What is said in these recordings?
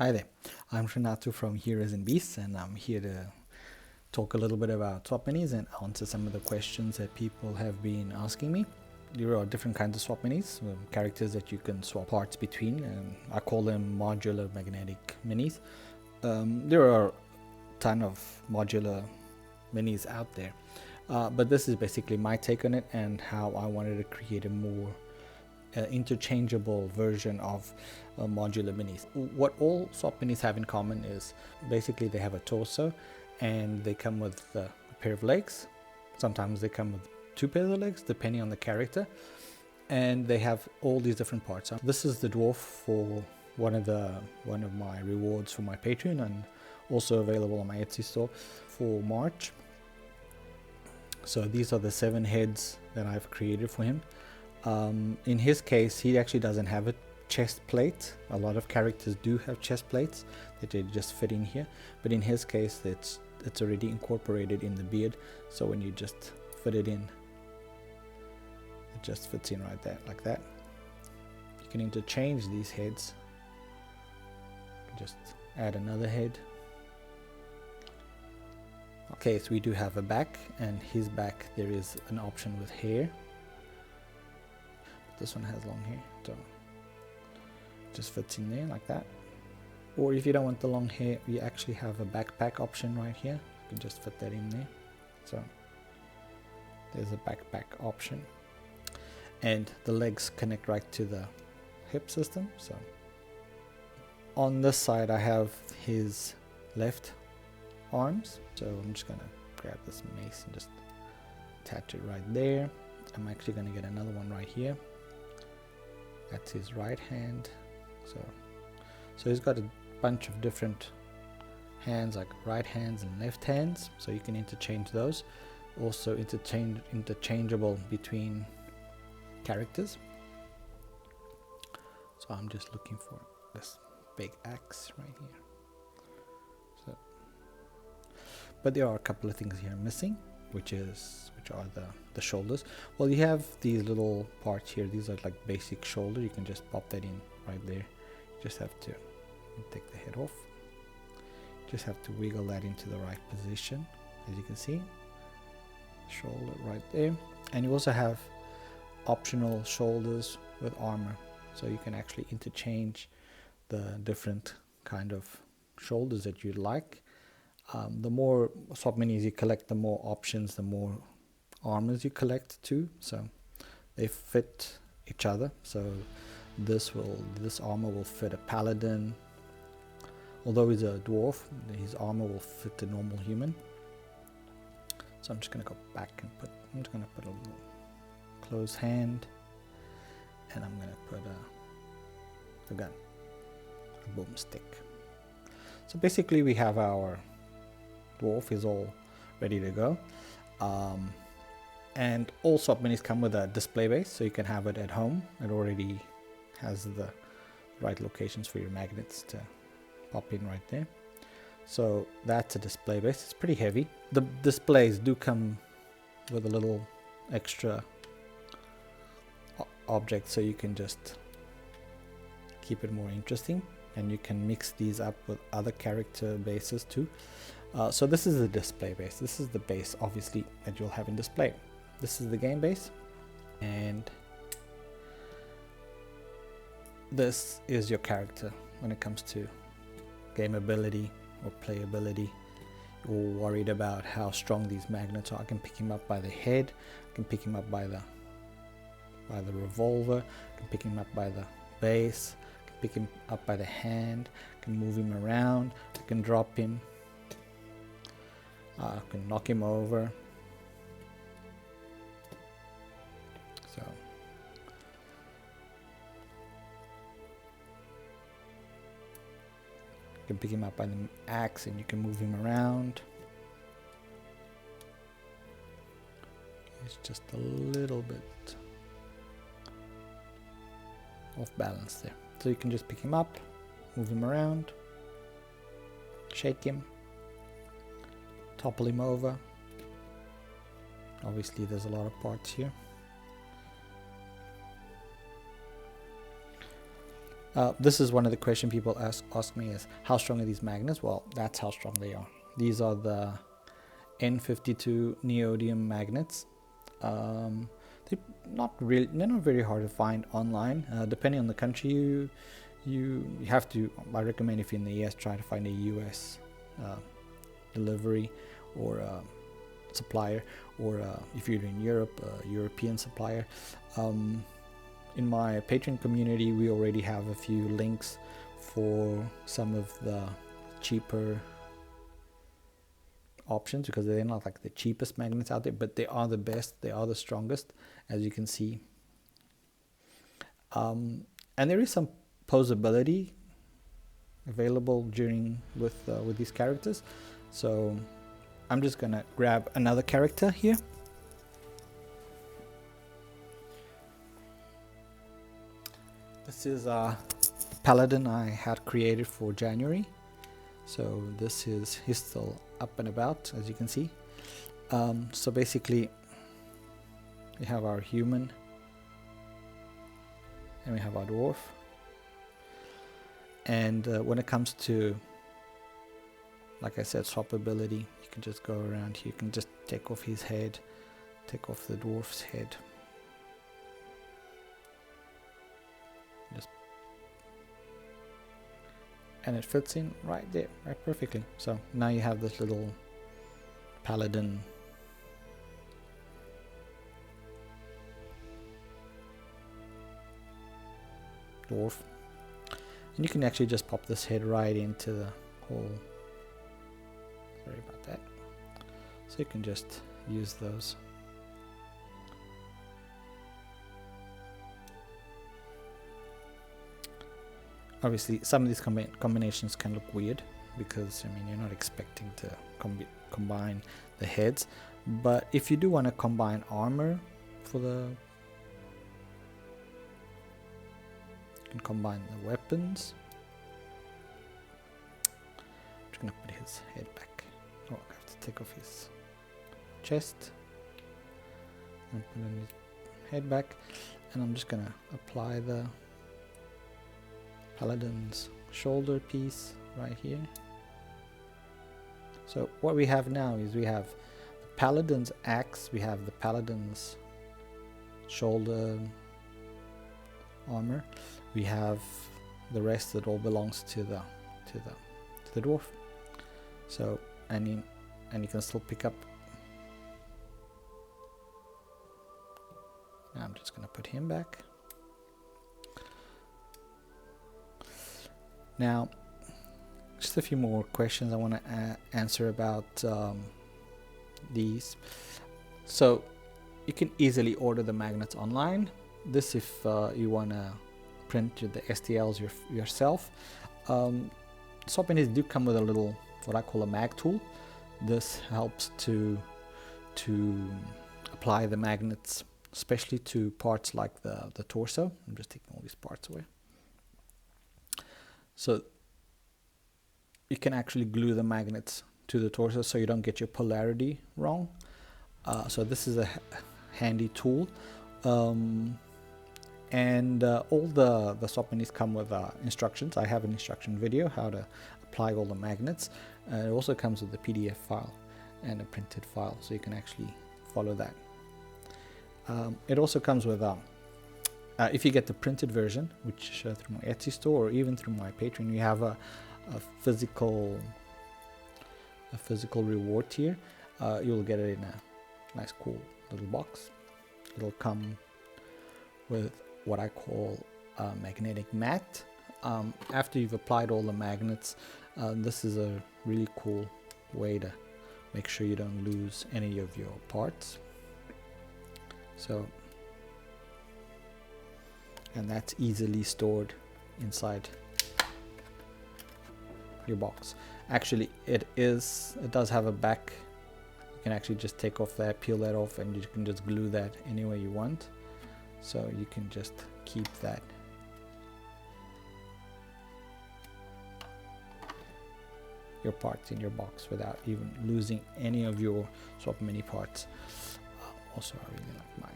Hi there, I'm Srinathu from Heroes and Beasts, and I'm here to talk a little bit about swap minis and answer some of the questions that people have been asking me. There are different kinds of swap minis, characters that you can swap parts between, and I call them modular magnetic minis. There are a ton of modular minis out there, but this is basically my take on it and how I wanted to create a more interchangeable version of modular minis. What all swap minis have in common is basically they have a torso and they come with a pair of legs. Sometimes they come with 2 pairs of legs depending on the character, and they have all these different parts. This is the dwarf for one of my rewards for my Patreon, and also available on my Etsy store for March. So these are the 7 heads that I've created for him. In his case, he actually doesn't have a chest plate. A lot of characters do have chest plates that they just fit in here, but in his case it's already incorporated in the beard, so when you just fit it in, it just fits in right there like that. You can interchange these heads. You can just add another head. Okay, so we do have a back, and his back there is an option with hair. This one has long hair, so it just fits in there like that. Or if you don't want the long hair, we actually have a backpack option right here. You can just fit that in there. So there's a backpack option, and the legs connect right to the hip system. So on this side I have his left arms, so I'm just gonna grab this mace and just attach it right there. I'm actually gonna get another one right here. That's his right hand. So he's got a bunch of different hands, like right hands and left hands, so you can interchange those. Also interchangeable between characters. So I'm just looking for this big axe right here. So, but there are a couple of things here missing, which are the shoulders. Well, you have these little parts here. These are like basic shoulder. You can just pop that in right there. You just have to take the head off. Just have to wiggle that into the right position, as you can see. Shoulder right there. And you also have optional shoulders with armor, so you can actually interchange the different kind of shoulders that you like. The more swap minis you collect, the more options, the more armors you collect too, so they fit each other. So this armor will fit a paladin. Although he's a dwarf, his armor will fit a normal human. So I'm just gonna go back and I'm just gonna put a little closed hand, and I'm gonna put a gun, a boomstick. So basically we have our dwarf is all ready to go. And all swap minis come with a display base, so you can have it at home. It already has the right locations for your magnets to pop in right there. So that's a display base. It's pretty heavy. The displays do come with a little extra object, so you can just keep it more interesting, and you can mix these up with other character bases too. So this is the display base. This is the base obviously that you'll have in display. This is the game base, and this is your character when it comes to game ability or playability. You're worried about how strong these magnets are. I can pick him up by the head, I can pick him up by the revolver, I can pick him up by the base, I can pick him up by the hand, I can move him around, I can drop him, I can knock him over. So you can pick him up by the axe and you can move him around. It's just a little bit off balance there. So you can just pick him up, move him around, shake him, topple him over. Obviously there's a lot of parts here. This is one of the questions people ask me is, how strong are these magnets? Well, that's how strong they are. These are the N52 neodymium magnets. They're not very hard to find online. Depending on the country you have to, I recommend if you're in the US, try to find a US delivery or supplier, or if you're in Europe, a European supplier. In my Patreon community, we already have a few links for some of the cheaper options, because they're not like the cheapest magnets out there, but they are the best, they are the strongest, as you can see. And there is some posability available with these characters. So I'm just gonna grab another character here. This is a paladin I had created for January. So he's still up and about, as you can see. So basically we have our human and we have our dwarf. And when it comes to, like I said, swappability, you can just go around here. You can just take off his head, take off the dwarf's head. And it fits in right there, right perfectly. So now you have this little paladin dwarf. And you can actually just pop this head right into the hole. Sorry about that. So you can just use those. Obviously, some of these combinations can look weird, because, I mean, you're not expecting to combine the heads. But if you do want to combine armor for you can combine the weapons. I'm just going to put his head back. Oh, I have to take off his chest and put his head back. And I'm just going to apply the paladin's shoulder piece right here. So what we have now is we have the paladin's axe, we have the paladin's shoulder armor, we have the rest that all belongs to the dwarf. So and you can still pick up. Now I'm just going to put him back. Now, just a few more questions I want to answer about these. So you can easily order the magnets online. This if you want to print the stls yourself. Swapminis do come with a little, what I call a mag tool. This helps to apply the magnets, especially to parts like the torso. I'm just taking all these parts away. So you can actually glue the magnets to the torso so you don't get your polarity wrong. So this is a handy tool. And all the swapminis come with instructions. I have an instruction video how to apply all the magnets. It also comes with a PDF file and a printed file, so you can actually follow that. It also comes with if you get the printed version, which through my Etsy store or even through my Patreon, you have a physical reward tier. You'll get it in a nice cool little box. It'll come with what I call a magnetic mat. After you've applied all the magnets, this is a really cool way to make sure you don't lose any of your parts. So, and that's easily stored inside your box. Actually, it does have a back. You can actually just take off that, peel that off, and you can just glue that anywhere you want. So you can just keep that. Your parts in your box without even losing any of your swapmini parts. Also, I really like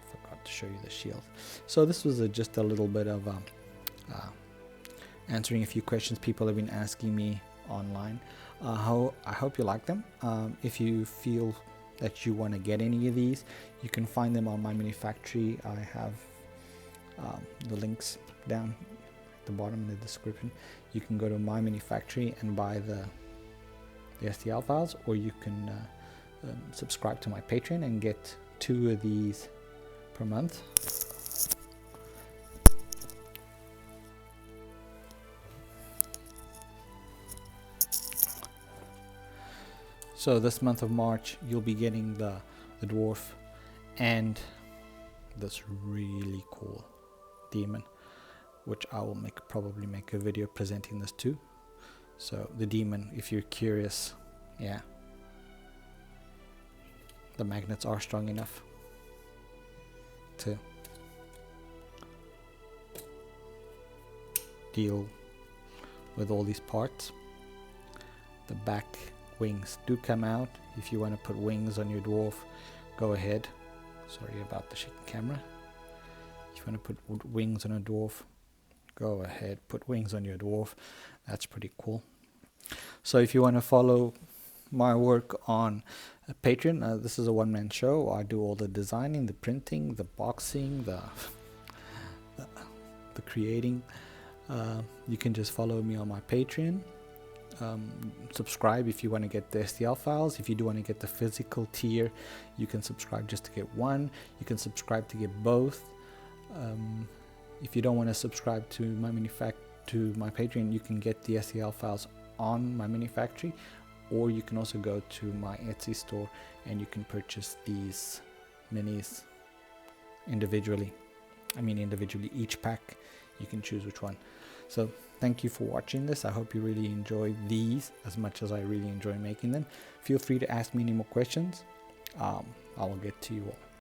forgot want to show you the shield. So this was just a little bit of answering a few questions people have been asking me online. I hope you like them. If you feel that you want to get any of these, you can find them on myminfactory. I have the links down at the bottom in the description. You can go to myminfactory and buy the STL files, or you can subscribe to my Patreon and get 2 of these per month. So this month of March, you'll be getting the dwarf and this really cool demon, which I will probably make a video presenting this too. So the demon, if you're curious, yeah, the magnets are strong enough to deal with all these parts. The back wings do come out. If you want to put wings on your dwarf, go ahead. Sorry about the shaky camera. If you want to put wings on a dwarf, go ahead, put wings on your dwarf. That's pretty cool. So if you want to follow my work on Patreon, this is a one-man show. I do all the designing, the printing, the boxing, the creating. You can just follow me on my Patreon. Subscribe if you want to get the STL files. If you do want to get the physical tier, you can subscribe just to get one. You can subscribe to get both. If you don't want to subscribe to my Patreon, you can get the STL files on myminfactory, or you can also go to my Etsy store and you can purchase these minis individually. Each pack, you can choose which one. So thank you for watching this. I hope you really enjoyed these as much as I really enjoy making them. Feel free to ask me any more questions. I will get to you all.